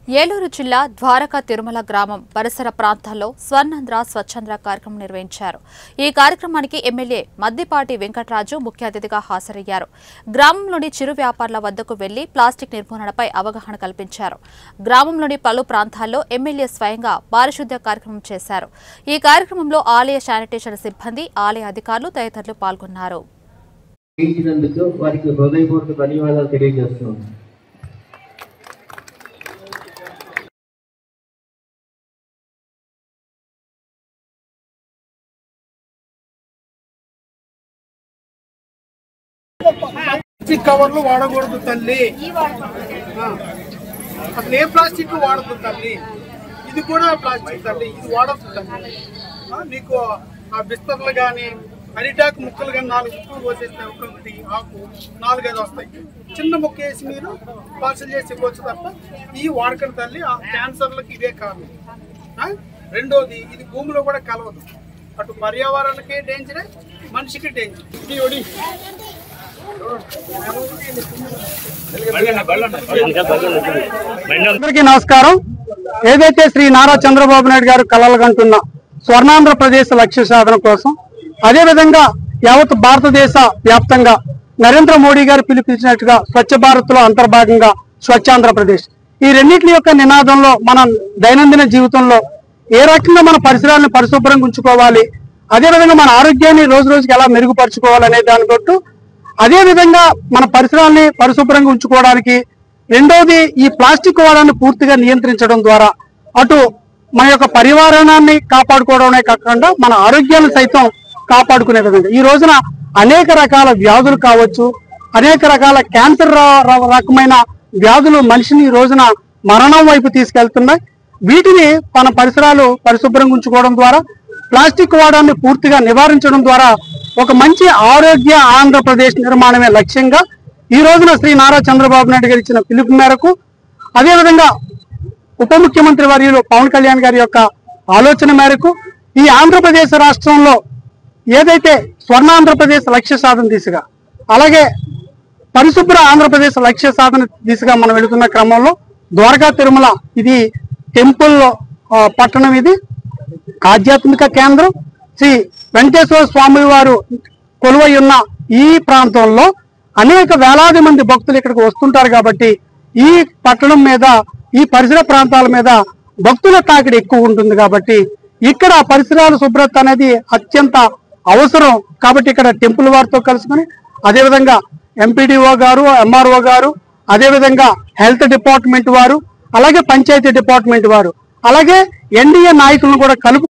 ఏలూరు జిల్లా ద్వారకా తిరుమల గ్రామం పరిసర ప్రాంతాల్లో స్వర్ణాంధ్ర స్వచ్ఛంద్ర కార్యక్రమం నిర్వహించారు. ఈ కార్యక్రమానికి ఎమ్మెల్యే మద్దిపాటి వెంకటరాజు ముఖ్య అతిథిగా హాజరయ్యారు. గ్రామంలోని చిరు వ్యాపారుల వద్దకు వెళ్లి ప్లాస్టిక్ నిర్మూలనపై అవగాహన కల్పించారు. గ్రామంలోని పలు ప్రాంతాల్లో ఎమ్మెల్యే స్వయంగా పారిశుద్ధ్య కార్యక్రమం చేశారు. ఈ కార్యక్రమంలో ఆలయ శానిటేషన్ సిబ్బంది, ఆలయ అధికారులు తదితరులు పాల్గొన్నారు. ప్లాస్టిక్ కవర్లు వాడకూడదు తల్లి, అసలు ఏ ప్లాస్టిక్ వాడదు తల్లి, ఇది కూడా ప్లాస్టిక్ తల్లి, ఇది వాడద్దు తల్లి. నీకు ఆ బిస్తర్లు కానీ అరిటాకు ముక్కలు కానీ 4 ముక్కలు పోసేస్తే ఒకటి ఆకు 4-5 వస్తాయి. చిన్న ముక్క వేసి మీరు పార్సల్ చేసి ఇవ్వచ్చు తప్ప ఈ వాడకండి తల్లి. ఆ క్యాన్సర్లకు ఇదే కారణం. రెండోది, ఇది భూమిలో కూడా కలవదు. అటు పర్యావరణానికి డేంజరే, మనిషికి డేంజర్. అందరికీ నమస్కారం. ఏదైతే శ్రీ నారా చంద్రబాబు నాయుడు గారు కలలు కంటున్న స్వర్ణాంధ్రప్రదేశ్ లక్ష్య సాధన కోసం, అదేవిధంగా యావత్ భారతదేశ వ్యాప్తంగా నరేంద్ర మోడీ గారు పిలుపునిచ్చినట్టుగా స్వచ్ఛ భారత్ లో అంతర్భాగంగా స్వచ్ఛాంధ్రప్రదేశ్, ఈ రెండింటి యొక్క నినాదంలో మన దైనందిన జీవితంలో ఏ రకంగా మన పరిసరాలను పరిశుభ్రంగా ఉంచుకోవాలి, అదేవిధంగా మన ఆరోగ్యాన్ని రోజు రోజుకి ఎలా మెరుగుపరుచుకోవాలనే దాని కొట్టు, అదేవిధంగా మన పరిసరాల్ని పరిశుభ్రంగా ఉంచుకోవడానికి రెండోది ఈ ప్లాస్టిక్ వాడకాన్ని పూర్తిగా నియంత్రించడం ద్వారా అటు మన యొక్క పర్యావరణాన్ని కాపాడుకోవడమే కాకుండా మన ఆరోగ్యాన్ని సైతం కాపాడుకునే విధంగా ఈ రోజున అనేక రకాల వ్యాధులు కావచ్చు, అనేక రకాల క్యాన్సర్ రకమైన వ్యాధులు మనిషిని ఈ రోజున మరణం వైపు తీసుకెళ్తున్నాయి. వీటిని మన పరిసరాలు పరిశుభ్రంగా ఉంచుకోవడం ద్వారా, ప్లాస్టిక్ వాడకాన్ని పూర్తిగా నివారించడం ద్వారా ఒక మంచి ఆరోగ్య ఆంధ్రప్రదేశ్ నిర్మాణమే లక్ష్యంగా ఈ రోజున శ్రీ నారా చంద్రబాబు నాయుడు గారు ఇచ్చిన పిలుపు మేరకు, అదేవిధంగా ఉప ముఖ్యమంత్రి వర్యులు పవన్ కళ్యాణ్ గారి యొక్క ఆలోచన మేరకు ఈ ఆంధ్రప్రదేశ్ రాష్ట్రంలో ఏదైతే స్వర్ణాంధ్రప్రదేశ్ లక్ష్య సాధన దిశగా, అలాగే పరిశుభ్ర ఆంధ్రప్రదేశ్ లక్ష్య సాధన దిశగా మనం వెళుతున్న క్రమంలో ద్వారకా తిరుమల ఇది టెంపుల్ పట్టణం, ఇది ఆధ్యాత్మిక కేంద్రం. శ్రీ వెంకటేశ్వర స్వామి వారు కొలువై ఉన్న ఈ ప్రాంతంలో అనేక వేలాది మంది భక్తులు ఇక్కడికి వస్తుంటారు. కాబట్టి ఈ పట్టణం మీద, ఈ పరిసర ప్రాంతాల మీద భక్తుల తాకిడి ఎక్కువ ఉంటుంది. కాబట్టి ఇక్కడ పరిసరాల శుభ్రత అనేది అత్యంత అవసరం. కాబట్టి ఇక్కడ టెంపుల్ వారితో కలుసుకొని, అదేవిధంగా ఎంపీడీఓ గారు, ఎంఆర్ఓ గారు, అదేవిధంగా హెల్త్ డిపార్ట్మెంట్ వారు, అలాగే పంచాయతీ డిపార్ట్మెంట్ వారు, అలాగే ఎన్డీఏ నాయకులను కూడా కలుపుకొని